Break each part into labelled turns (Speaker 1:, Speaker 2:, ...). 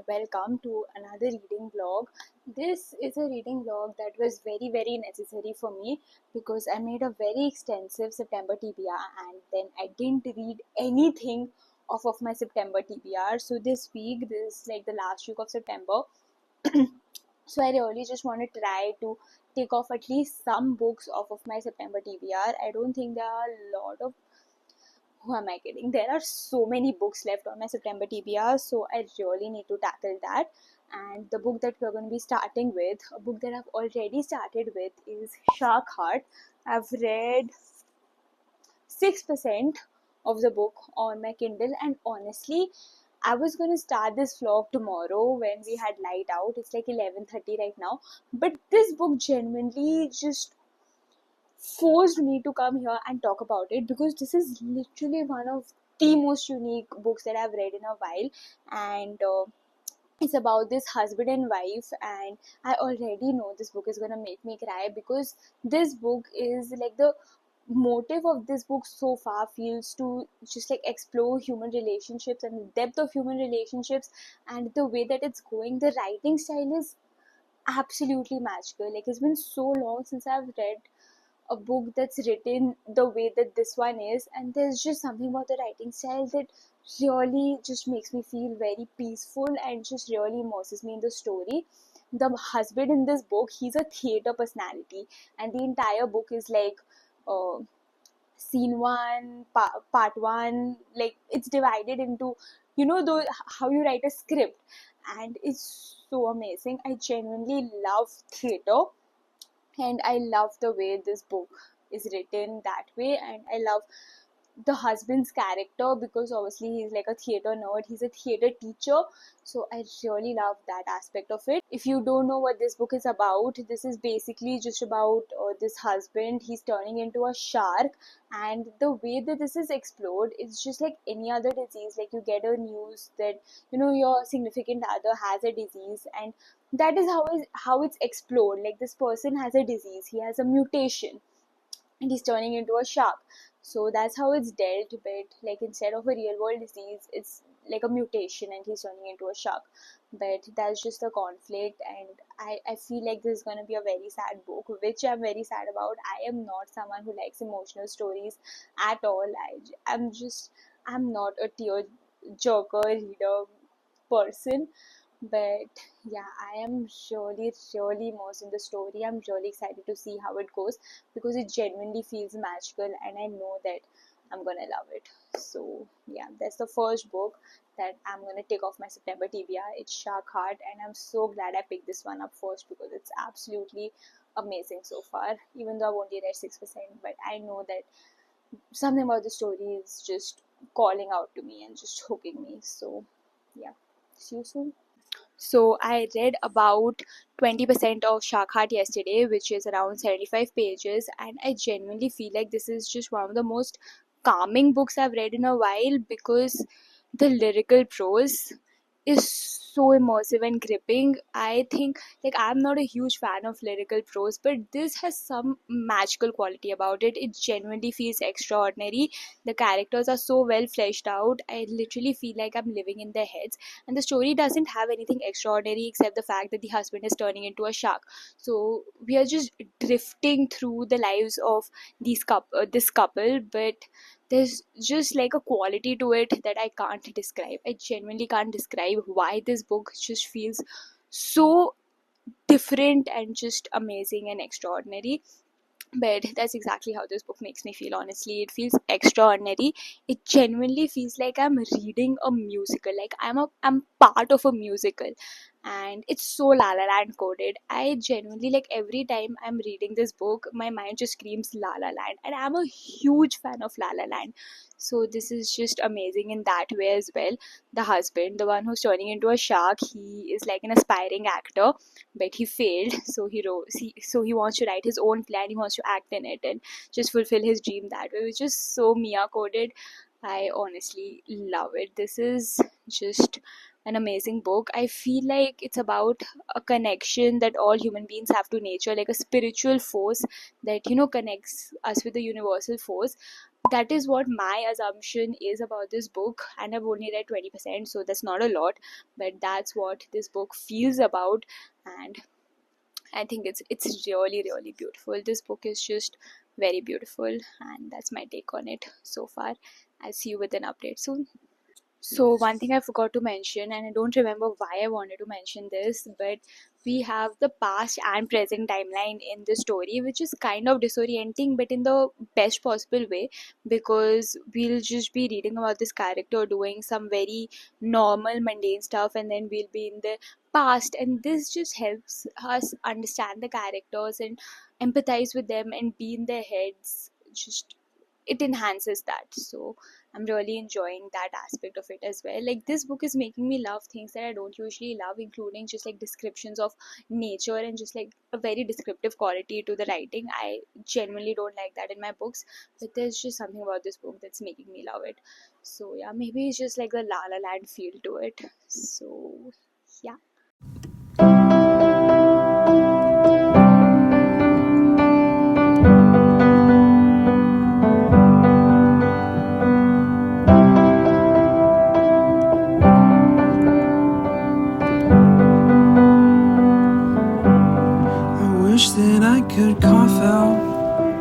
Speaker 1: welcome to another reading vlog. This is a reading vlog that was very necessary for me because I made a very extensive September TBR and then I didn't read anything off of my September TBR. So this week, this is like the last week of September. So I really just want to try to take off at least some books off of my September TBR. I don't think there are a lot of who am I kidding? There are so many books left on my September TBR, so I really need to tackle that. And the book that we're going to be starting with, a book that I've already started with, is Shark Heart. I've read 6% of the book on my Kindle, and honestly, I was going to start this vlog tomorrow when we had light out. It's like 11:30 right now, but this book genuinely just forced me to come here and talk about it because this is literally one of the most unique books that I've read in a while, and it's about this husband and wife, and I already know this book is gonna make me cry because this book is like the motive of this book so far feels to just like explore human relationships and the depth of human relationships, and the way that it's going, the writing style is absolutely magical. Like, it's been so long since I've read a book that's written the way that this one is, and there's just something about the writing style that really just makes me feel very peaceful and just really immerses me in the story. The husband in this book, he's a theater personality, and the entire book is like uh, scene one, part one, like it's divided into, how you write a script, and it's so amazing. I genuinely love theater, and I love the way this book is written that way, and I love the husband's character because obviously he's like a theater nerd, he's a theater teacher, so I really love that aspect of it. If you don't know what this book is about, this is basically just about this husband, he's turning into a shark, and the way that this is explored, it's just like any other disease. Like, you get a news that your significant other has a disease, and that is how it's explored. Like, this person has a disease, he has a mutation, and he's turning into a shark. So that's how it's dealt with. Like, instead of a real world disease, it's like a mutation and he's turning into a shark. But that's just a conflict, and I feel like this is going to be a very sad book, which I'm very sad about. I am not someone who likes emotional stories at all. I'm not a tear jerker reader person, but yeah, I am really immersed in the story. I'm really excited to see how it goes because it genuinely feels magical, and I know that I'm gonna love it. So yeah, that's the first book that I'm gonna take off my September TBR. It's Shark Heart, and I'm so glad I picked this one up first because it's absolutely amazing so far. Even though I've only read 6%, but I know that something about the story is just calling out to me and just hooking me. So yeah, see you soon. So I read about 20% of Shark Heart yesterday, which is around 75 pages, and I genuinely feel like this is just one of the most calming books I've read in a while because the lyrical prose is so immersive and gripping. I think, like, I'm not a huge fan of lyrical prose, but this has some magical quality about it. It genuinely feels extraordinary. The characters are so well fleshed out. I literally feel like I'm living in their heads, and the story doesn't have anything extraordinary except the fact that the husband is turning into a shark. So we are just drifting through the lives of this couple, but there's just like a quality to it that I can't describe. I genuinely can't describe why this book just feels so different and just amazing and extraordinary. But that's exactly how this book makes me feel. Honestly, it feels extraordinary. It genuinely feels like I'm reading a musical, like I'm part of a musical, and it's so La La Land coded. I genuinely, like, every time I'm reading this book, my mind just screams La La Land, and I'm a huge fan of La La Land. So this is just amazing in that way as well. The husband, the one who's turning into a shark, he is like an aspiring actor, but he failed. So he wants to write his own plan, he wants to act in it and just fulfill his dream that way, which is so Mia coded. I honestly love it. This is just an amazing book. I feel like it's about a connection that all human beings have to nature, like a spiritual force that connects us with the universal force. That is what my assumption is about this book, and I've only read 20%, so that's not a lot, but that's what this book feels about. And I think it's really really beautiful. This book is just very beautiful, and that's my take on it so far. I'll see you with an update soon. So one thing I forgot to mention, and I don't remember why I wanted to mention this, but we have the past and present timeline in the story, which is kind of disorienting, but in the best possible way, because we'll just be reading about this character doing some very normal, mundane stuff, and then we'll be in the past, and this just helps us understand the characters and empathize with them and be in their heads. Just it enhances that. So I'm really enjoying that aspect of it as well. Like this book is making me love things that I don't usually love, including just like descriptions of nature and just like a very descriptive quality to the writing. I genuinely don't like that in my books, but there's just something about this book that's making me love it. So yeah, maybe it's just like the La La Land feel to it. So yeah.
Speaker 2: I wish that I could cough out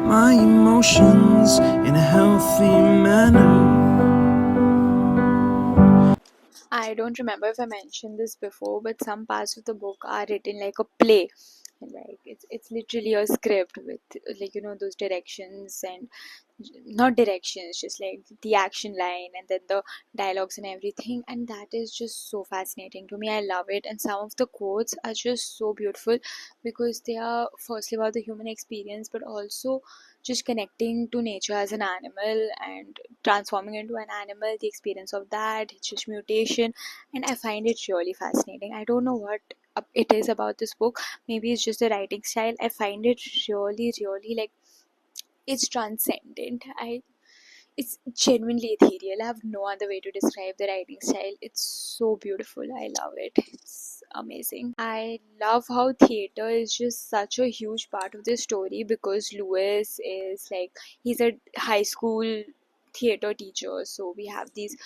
Speaker 2: my emotions in a healthy manner.
Speaker 1: I don't remember if I mentioned this before, but some parts of the book are written like a play. Like it's literally a script with like those directions and not directions, just like the action line and then the dialogues and everything, and that is just so fascinating to me. I love it, and some of the quotes are just so beautiful because they are firstly about the human experience, but also just connecting to nature as an animal and transforming into an animal, the experience of that, it's just mutation, and I find it really fascinating. I don't know what it is about this book. Maybe it's just the writing style. I find it really really like it's transcendent. It's genuinely ethereal. I have no other way to describe the writing style. It's so beautiful. I love it. It's amazing. I love how theater is just such a huge part of the story because Lewis is like he's a high school theater teacher. So we have these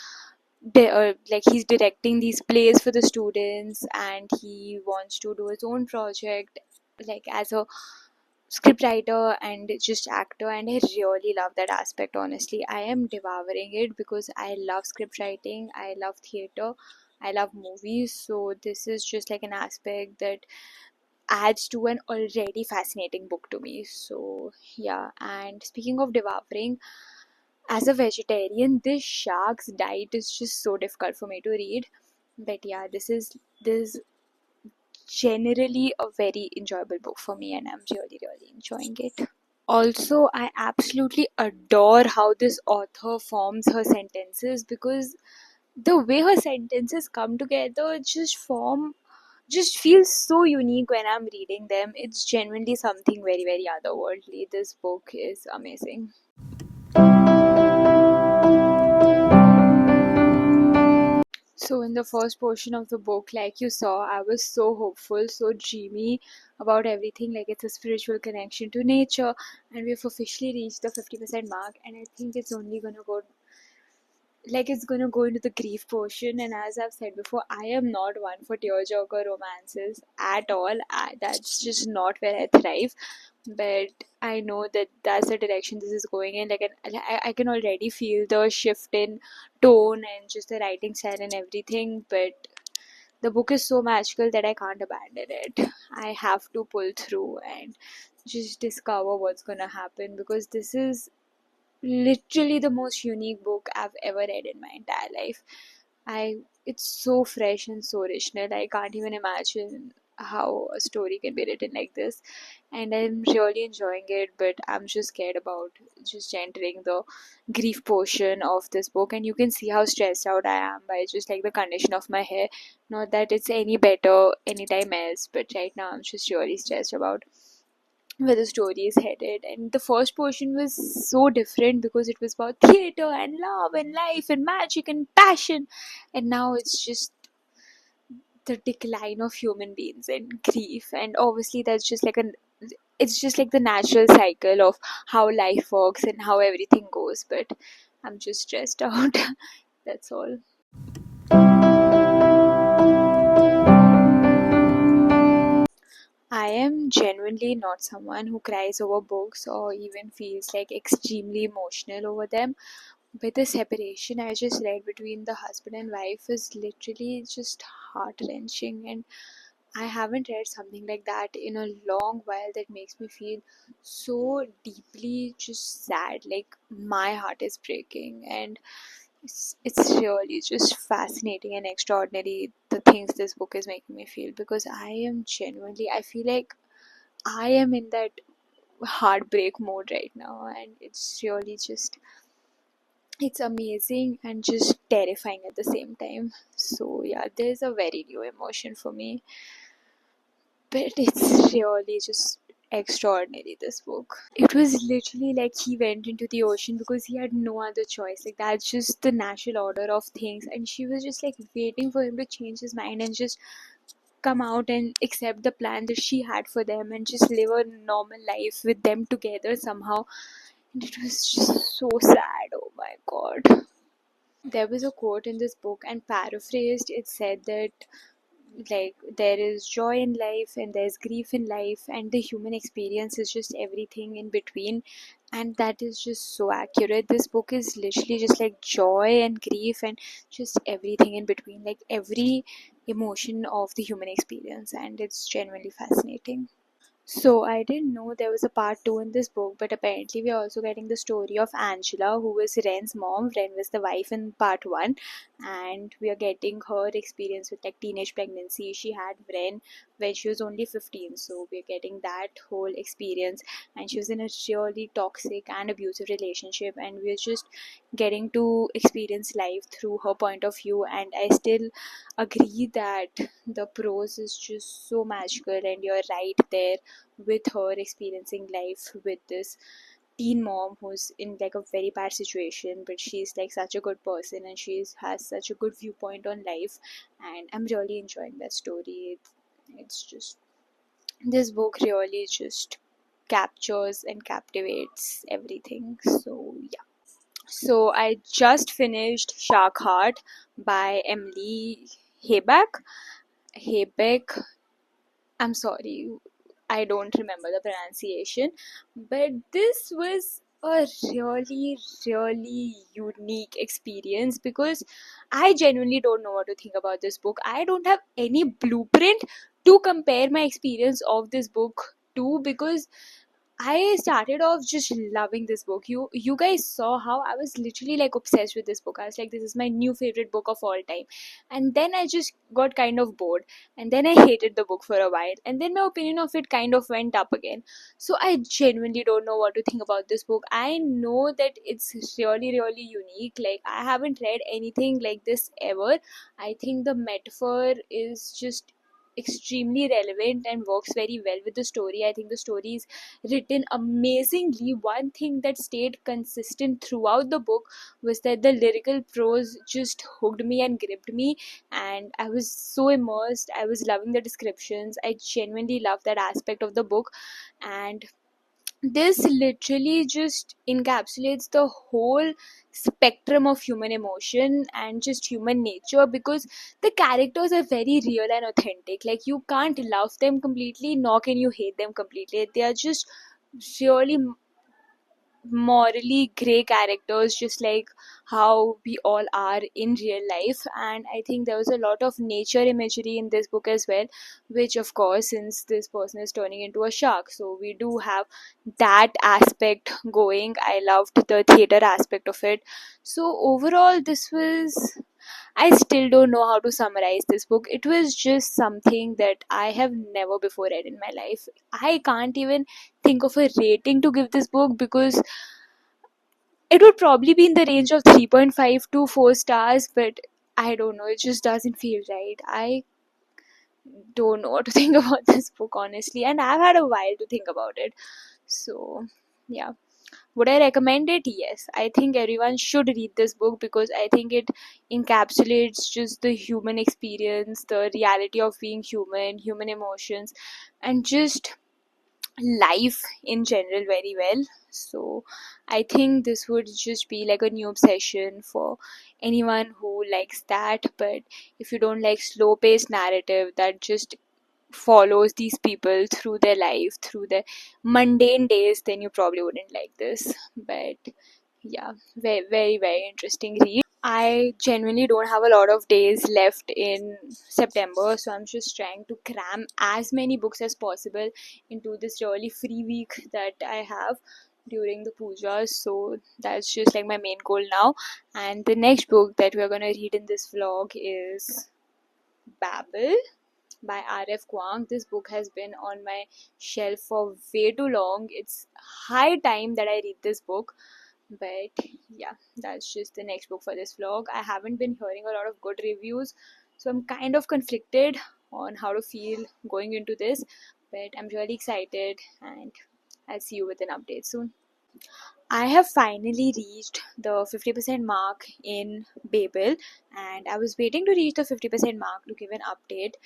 Speaker 1: like he's directing these plays for the students, and he wants to do his own project like as a scriptwriter and just actor, and I really love that aspect. Honestly, I am devouring it because I love script writing, I love theater, I love movies, so this is just like an aspect that adds to an already fascinating book to me. So yeah, and speaking of devouring, as a vegetarian, this shark's diet is just so difficult for me to read, but yeah, this generally a very enjoyable book for me, and I'm really really enjoying it. Also, I absolutely adore how this author forms her sentences because the way her sentences come together just feels so unique when I'm reading them. It's genuinely something very very otherworldly. This book is amazing. So, in the first portion of the book, like you saw, I was so hopeful, so dreamy about everything. Like, it's a spiritual connection to nature, and we've officially reached the 50% mark. And I think it's only gonna go like it's gonna go into the grief portion. And as I've said before, I am not one for tearjerker romances at all. That's just not where I thrive. But I know that that's the direction this is going in. Like, I can already feel the shift in tone and just the writing style and everything. But the book is so magical that I can't abandon it. I have to pull through and just discover what's gonna happen because this is literally the most unique book I've ever read in my entire life. I It's so fresh and so original. I can't even imagine how a story can be written like this, and I'm really enjoying it. But I'm just scared about just entering the grief portion of this book, and you can see how stressed out I am by just like the condition of my hair. Not that it's any better anytime else, but right now I'm just really stressed about where the story is headed. And the first portion was so different because it was about theater and love and life and magic and passion, and now it's just the decline of human beings and grief, and obviously that's just like it's just like the natural cycle of how life works and how everything goes. But I'm just stressed out. That's all. I am genuinely not someone who cries over books or even feels like extremely emotional over them. But the separation I just read between the husband and wife is literally just heart wrenching, and I haven't read something like that in a long while that makes me feel so deeply just sad. Like my heart is breaking, and it's really just fascinating and extraordinary the things this book is making me feel, because I am genuinely, I feel like I am in that heartbreak mode right now, and it's really just, it's amazing and just terrifying at the same time. So yeah, there's a very new emotion for me, but it's really just extraordinary, this book. It was literally like he went into the ocean because he had no other choice. Like that's just the natural order of things, and she was just like waiting for him to change his mind and just come out and accept the plan that she had for them and just live a normal life with them together somehow. And it was just so sad. Oh my god. There was a quote in this book, and paraphrased, it said that like there is joy in life and there's grief in life, and the human experience is just everything in between. And that is just so accurate. This book is literally just like joy and grief and just everything in between, like every emotion of the human experience, and it's genuinely fascinating. So I didn't know there was a part two in this book, but apparently we are also getting the story of Angela, who was Ren's mom. Ren was the wife in part one, and we are getting her experience with like teenage pregnancy. She had Ren when she was only 15, so we're getting that whole experience. And she was in a really toxic and abusive relationship, and we're just getting to experience life through her point of view. And I still agree that the prose is just so magical, and you're right there with her experiencing life with this teen mom who's in like a very bad situation, but she's like such a good person and has such a good viewpoint on life, and I'm really enjoying that story. It's just, this book really just captures and captivates everything. So yeah, so I just finished Shark Heart by Emily Habeck. Habeck, I'm sorry, I don't remember the pronunciation, but this was a really, really unique experience because I genuinely don't know what to think about this book. I don't have any blueprint to compare my experience of this book to, because I started off just loving this book. You guys saw how I was literally like obsessed with this book. I was like, this is my new favorite book of all time. And then I just got kind of bored. And then I hated the book for a while. And then my opinion of it kind of went up again. So I genuinely don't know what to think about this book. I know that it's really, really unique. Like I haven't read anything like this ever. I think the metaphor is just extremely relevant and works very well with the story. I think the story is written amazingly. One thing that stayed consistent throughout the book was that the lyrical prose just hooked me and gripped me, and I was so immersed. I was loving the descriptions. I genuinely loved that aspect of the book, and this literally just encapsulates the whole spectrum of human emotion and just human nature, because the characters are very real and authentic. Like you can't love them completely, nor can you hate them completely. They are just really morally grey characters, just like how we all are in real life. And I think there was a lot of nature imagery in this book as well, which of course, since this person is turning into a shark, so we do have that aspect going. I loved the theater aspect of it. So overall, this was, I still don't know how to summarize this book. It was just something that I have never before read in my life. I can't even think of a rating to give this book, because it would probably be in the range of 3.5 to 4 stars, but I don't know, it just doesn't feel right. I don't know what to think about this book, honestly, and I've had a while to think about it. So, yeah. Would I recommend it? Yes. I think everyone should read this book because I think it encapsulates just the human experience, the reality of being human, human emotions, and just life in general very well. So I think this would just be like a new obsession for anyone who likes that. But if you don't like slow paced narrative that just follows these people through their life, through their mundane days, then you probably wouldn't like this. But yeah, very, very, very interesting read. I genuinely don't have a lot of days left in September, so I'm just trying to cram as many books as possible into this really free week that I have during the pujas. So that's just like my main goal now. And the next book that we're gonna read in this vlog is Babel by R.F. Kuang. This book has been on my shelf for way too long. It's high time that I read this book. But yeah, that's just the next book for this vlog. I haven't been hearing a lot of good reviews, so I'm kind of conflicted on how to feel going into this. But I'm really excited, and I'll see you with an update soon. I have finally reached the 50% mark in Babel, and I was waiting to reach the 50% mark to give an update.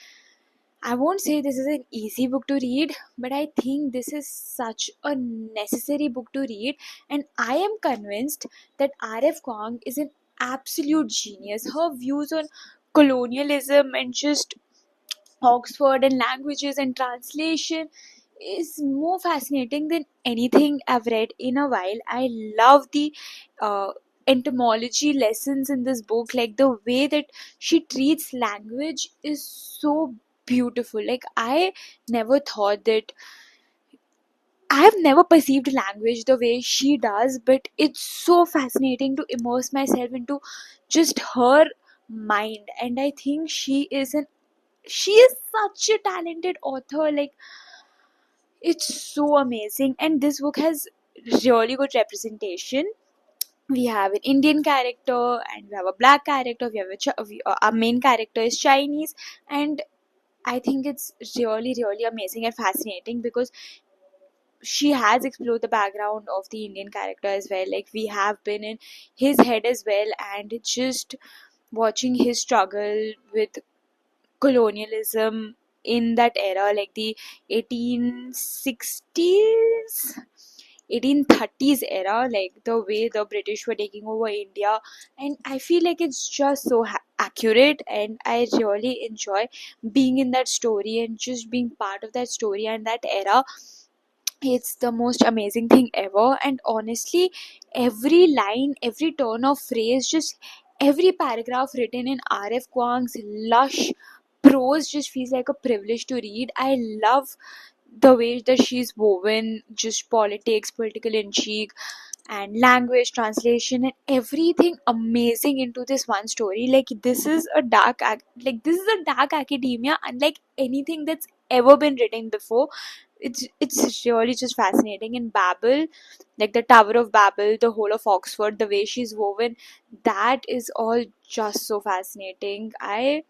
Speaker 1: I won't say this is an easy book to read, but I think this is such a necessary book to read, and I am convinced that R.F. Kuang is an absolute genius. Her views on colonialism and just Oxford and languages and translation is more fascinating than anything I've read in a while. I love the uh, entomology lessons in this book, like the way that she treats language is so beautiful. Like, I have never perceived language the way she does, but it's so fascinating to immerse myself into just her mind. And I think she is such a talented author. Like, it's so amazing, and this book has really good representation. We have an Indian character, and we have a black character. We have our main character is Chinese, and I think it's really, really amazing and fascinating because she has explored the background of the Indian character as well. Like, we have been in his head as well, and it's just watching his struggle with colonialism in that era, like the 1860s, 1830s era, like the way the British were taking over India. And I feel like it's just so accurate, and I really enjoy being in that story and just being part of that story and that era. It's the most amazing thing ever. And honestly, every line, every turn of phrase, just every paragraph written in R.F. Kuang's lush prose just feels like a privilege to read. I love the way that she's woven just politics, political intrigue, and language translation and everything amazing into this one story. Like, this is a this is a dark academia unlike anything that's ever been written before. It's really just fascinating. In Babel, like the Tower of Babel, the whole of Oxford, the way she's woven, that is all just so fascinating. I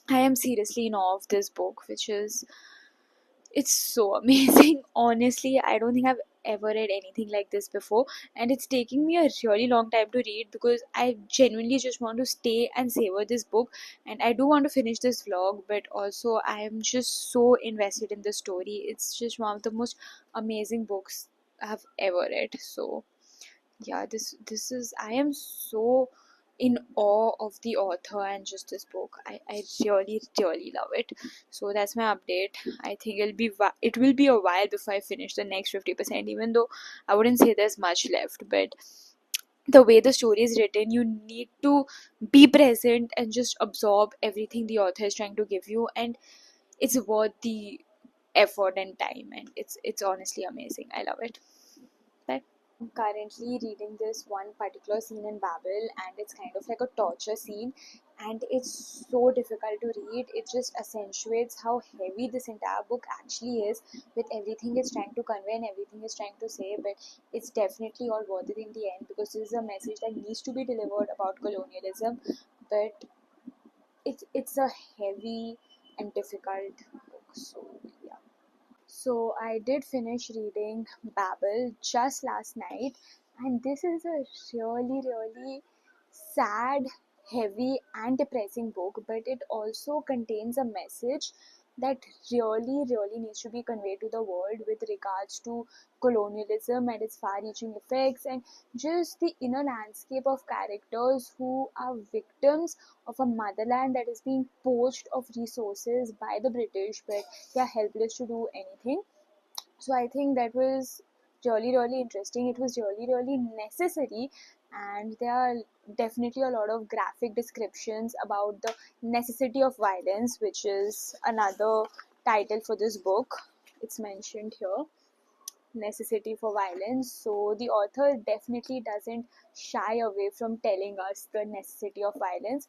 Speaker 1: am seriously in awe of this book, which is it's so amazing. Honestly, I don't think I've ever read anything like this before, and it's taking me a really long time to read because I genuinely just want to stay and savor this book. And I do want to finish this vlog, but also I am just so invested in the story. It's just one of the most amazing books I've ever read. So yeah, this is I am so in awe of the author and just this book. I really, really love it. So that's my update. I think it will be a while before I finish the next 50%, even though I wouldn't say there's much left. But the way the story is written, you need to be present and just absorb everything the author is trying to give you, and it's worth the effort and time, and it's honestly amazing. I love it. Bye. Currently reading this one particular scene in Babel, and it's kind of like a torture scene, and it's so difficult to read. It just accentuates how heavy this entire book actually is, with everything it's trying to convey and everything it's trying to say. But it's definitely all worth it in the end because this is a message that needs to be delivered about colonialism. But it's a heavy and difficult book. So yeah. So I did finish reading Babel just last night, and this is a really, really sad, heavy, and depressing book, but it also contains a message that really needs to be conveyed to the world with regards to colonialism and its far reaching effects, and just the inner landscape of characters who are victims of a motherland that is being poached of resources by the British, but they are helpless to do anything. So I think that was really interesting. It was really necessary, and there are definitely a lot of graphic descriptions about the necessity of violence, which is another title for this book. It's mentioned here, necessity for violence. So the author definitely doesn't shy away from telling us the necessity of violence,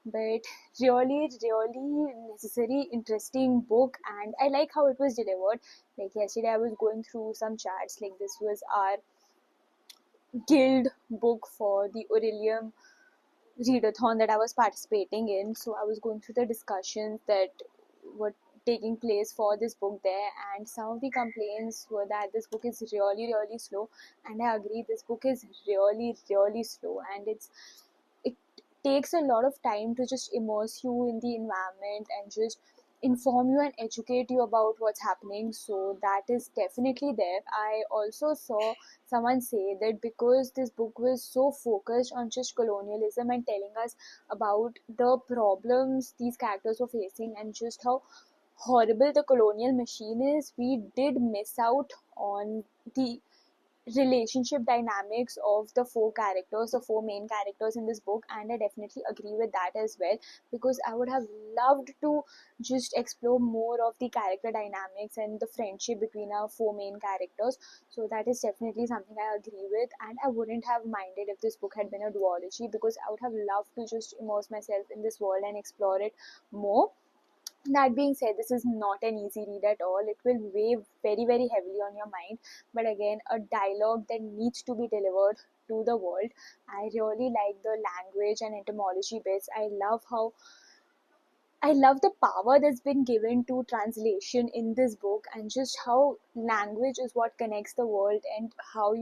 Speaker 1: but really necessary, interesting book. And I like how it was delivered. Like yesterday I was going through some chats, like this was our guild book for the Aurelium readathon that I was participating in. So I was going through the discussions that were taking place for this book there, and some of the complaints were that this book is really slow. And I agree, this book is really slow, and it takes a lot of time to just immerse you in the environment and just inform you and educate you about what's happening. So that is definitely there. I also saw someone say that because this book was so focused on just colonialism and telling us about the problems these characters were facing and just how horrible the colonial machine is, we did miss out on the relationship dynamics of the four characters, the four main characters in this book. And I definitely agree with that as well, because I would have loved to just explore more of the character dynamics and the friendship between our four main characters. So that is definitely something I agree with, and I wouldn't have minded if this book had been a duology, because I would have loved to just immerse myself in this world and explore it more. That being said, this is not an easy read at all. It will weigh very heavily on your mind, but again, a dialogue that needs to be delivered to the world. I really like the language and etymology bits. I love the power that's been given to translation in this book, and just how language is what connects the world, and how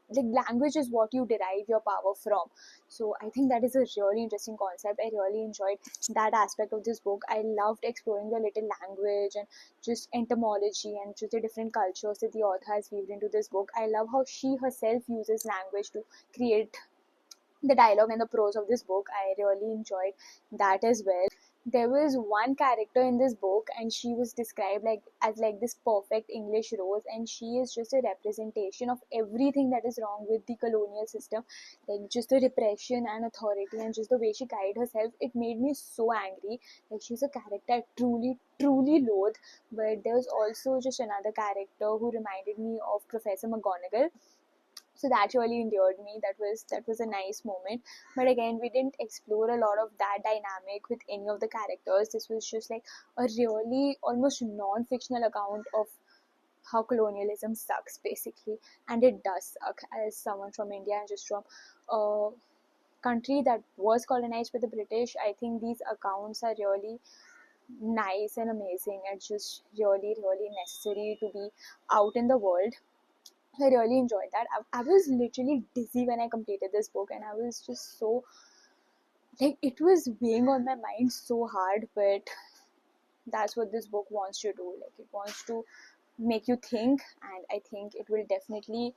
Speaker 1: like language is what you derive your power from. So I think that is a really interesting concept. I really enjoyed that aspect of this book. I loved exploring the little language and just entomology and just the different cultures that the author has weaved into this book. I love how she herself uses language to create the dialogue and the prose of this book. I really enjoyed that as well. There was one character in this book, and she was described like as like this perfect English rose, and she is just a representation of everything that is wrong with the colonial system, like just the repression and authority, and just the way she carried herself. It made me so angry. Like, she's a character I truly loathe. But there's also just another character who reminded me of Professor McGonagall, so that really endeared me. That was a nice moment. But again, we didn't explore a lot of that dynamic with any of the characters. This was just like a really almost non-fictional account of how colonialism sucks, basically. And it does suck. As someone from India and just from a country that was colonized by the British, I think these accounts are really nice and amazing, and just really necessary to be out in the world. I really enjoyed that. I was literally dizzy when I completed this book, and I was just so like, it was weighing on my mind so hard. But that's what this book wants to do. Like, it wants to make you think, and I think it will definitely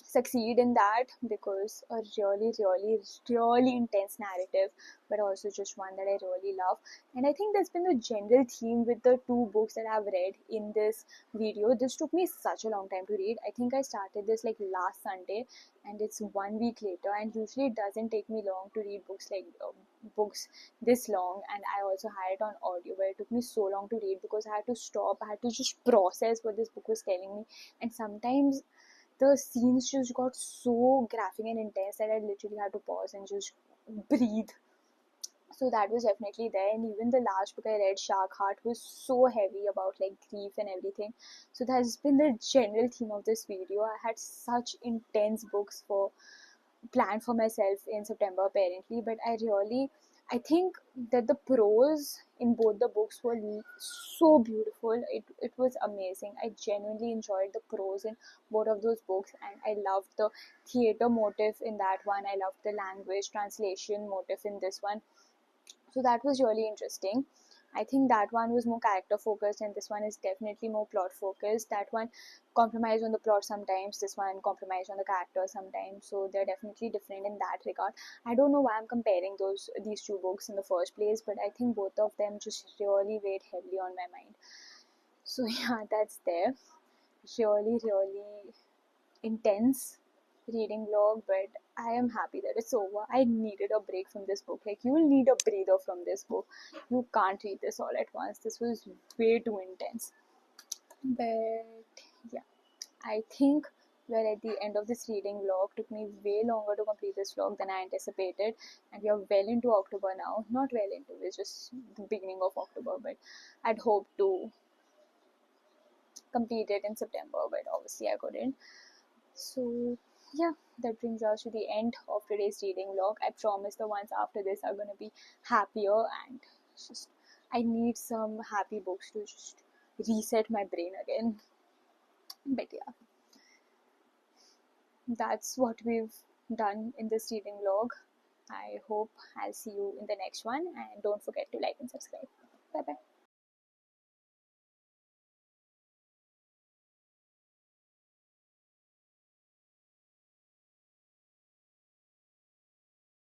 Speaker 1: succeed in that, because a really intense narrative, but also just one that I really love. And I think that's been the general theme with the two books that I've read in this video. This took me such a long time to read. I think I started this like last Sunday, and it's 1 week later. And usually it doesn't take me long to read books like books this long. And I also had it on audio, but it took me so long to read because I had to stop, I had to just process what this book was telling me. And sometimes the scenes just got so graphic and intense that I literally had to pause and just breathe. So that was definitely there. And even the last book I read, Shark Heart, was so heavy about like grief and everything. So that's been the general theme of this video. I had such intense books for planned for myself in September apparently, but I think that the prose in both the books were so beautiful. It was amazing. I genuinely enjoyed the prose in both of those books, and I loved the theater motif in that one. I loved the language translation motif in this one. So that was really interesting. I think that one was more character focused, and this one is definitely more plot focused. That one compromised on the plot sometimes, this one compromised on the character sometimes, so they're definitely different in that regard. I don't know why I'm comparing these two books in the first place, but I think both of them just really weighed heavily on my mind. So yeah, that's there. Really, really intense reading vlog, but I am happy that it's over. I needed a break from this book. Like, you will need a breather from this book. You can't read this all at once. This was way too intense. But yeah, I think we're at the end of this reading vlog. Took me way longer to complete this vlog than I anticipated, and we are well into October now. Not well into, it's just the beginning of October, but I'd hoped to complete it in September, but obviously I couldn't. So yeah, that brings us to the end of today's reading vlog. I promise the ones after this are going to be happier, and just I need some happy books to just reset my brain again. But yeah, that's what we've done in this reading vlog. I hope I'll see you in the next one, and don't forget to like and subscribe. Bye bye.